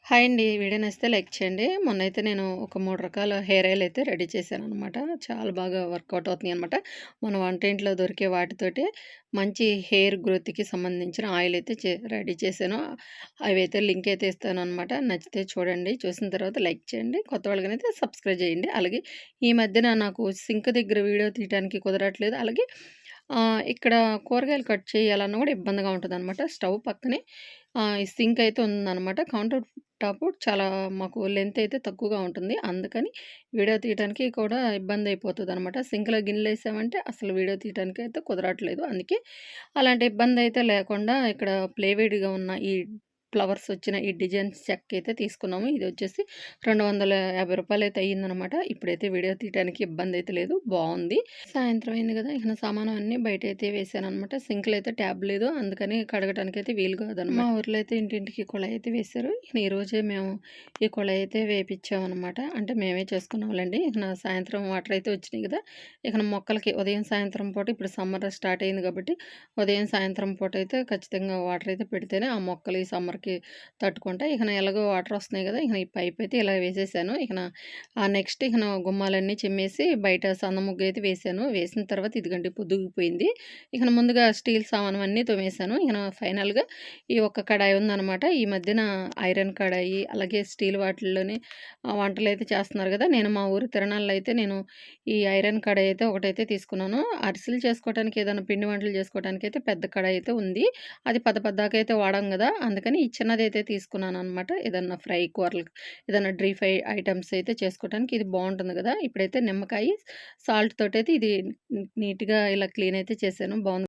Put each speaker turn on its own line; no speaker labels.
Hi అండి. Video నచ్చితే like చేయండి. మొన్నైతే నేను ఒక 3 రకాల హెయిర్ ఆయిల్ అయితే రెడీ చేశాననమాట. చాలా బాగా వర్కౌట్ అవుతున్నాయనమాట. మన వంటింట్లో దొరికే వాటితోటి మంచి హెయిర్ గ్రోత్‌కి సంబంధించిన ఆయిల్ అయితే రెడీ చేశాను. అవైతే లింక్ అయితే ఇస్తాననమాట. నచ్చితే చూడండి. చూసిన తర్వాత లైక్ చేయండి. కొత్త వాళ్ళకనైతే సబ్స్క్రైబ్ చేయండి. అలాగే ఈ మధ్యన నాకు సింక్ దగ్గర వీడియో తీయటానికి కుదరట్లేదు. అలాగే ఇక్కడ కూరగాయలు కట్ చేయాలన్నా కూడా ఇబ్బందిగా ఉంటదనమాట. స్టవ్ పక్కనే ఈ సింక్ అయితే ఉందనమాట. కౌంటర్ టాపు చాలా మాకు లెంత్ అయితే తక్కువగా ఉంటుంది. అందుకని వీడియో తీయటానికి కూడా ఇబ్బందయిపోతదనమాట. సింక్‌లో గిన్నెలేసామంటే అసలు వీడియో తీయటానికి అయితే కుదరట్లేదు. అందుకే అలాంటి ఇబ్బందయితే లేకుండా ఇక్కడ ప్లైవుడ్‌గా ఉన్న ఈ ఫ్లవర్స్ వచ్చిన ఈ డిజైన్స్ చెక్క అయితే తీసుకున్నాము. ఇది వచ్చేసి రూ. 250 అయితే అయ్యిందనమాట. ఇప్పుడైతే వీడియో తీయటానికి ఇబ్బందయితే లేదు. బావుంది. సాయంత్రం అయింది గదా! ఇక నా సామాను అన్నీ బయటైతే వేశాననమాట. సింక్‌లో అయితే ట్యాప్ లేదు. అందుకని కడగటానికైతే వీలు కాదనమాట. మా ఊర్లో అయితే ఇంటింటికి కుళాయి అయితే వేశారు. ఇక ఈరోజే మేము ఈ కుళాయి అయితే వేపిచ్చామనమాట. అంటే మేమే చేసుకున్నాంలెండి. ఇక నా సాయంత్రం వాటర్ అయితే వచ్చినాయి గదా! ఇక నా మొక్కలకి ఉదయం, సాయంత్రం పూట ఇప్పుడు సమ్మర్ స్టార్ట్ అయింది కాబట్టి ఉదయం, సాయంత్రం పూట అయితే ఖచ్చితంగా వాటర్ అయితే పెడితేనే ఆ మొక్కలు ఈ సమ్మర్‌కి తట్టుకుంటాయి. ఇక ఎలాగో వాటర్ వస్తున్నాయి గదా! ఇక ఈ పైప్ అయితే ఇలా వేసేసాను. నెక్స్ట్ గుమ్మాలన్నీ చిమ్మేసి బయట సన్న ముగ్గయితే వేశాను. వేసిన తర్వాత ఇదిగోండి పొద్దుగుపోయింది. ముందుగా స్టీల్ సామానువన్నీ తోమేశాను. ఫైనల్‌గా ఈ ఒక్క కడాయి ఉందనమాట. ఈ మధ్యన ఐరన్ కడాయి, అలాగే స్టీల్ వాటిల్లోనే వంటలైతే చేస్తున్నారు గదా! నేను మా ఊరు తిరణాల్లో అయితే నేను ఈ ఐరన్ కడాయి అయితే ఒకటైతే తీసుకున్నాను. అరిసెలు చేసుకోవటానికి ఏదైనా పిండి వంటలు చేసుకోవటానికైతే పెద్ద కడాయి అయితే ఉంది. అది పద్దాకైతే వాడం గదా! అందుకని ఈ చిన్నదైతే తీసుకున్నాననమాట. ఏదన్నా ఫ్రై కూరలు ఏదైనా డ్రీ ఫ్రై ఐటెమ్స్ అయితే చేసుకోవటానికి ఇది బావుంటుంది గదా! ఇప్పుడైతే నిమ్మకాయి, సాల్ట్ తోటైతే ఇది నీట్‌గా ఇలా క్లీన్ అయితే చేశాను. బావుంది.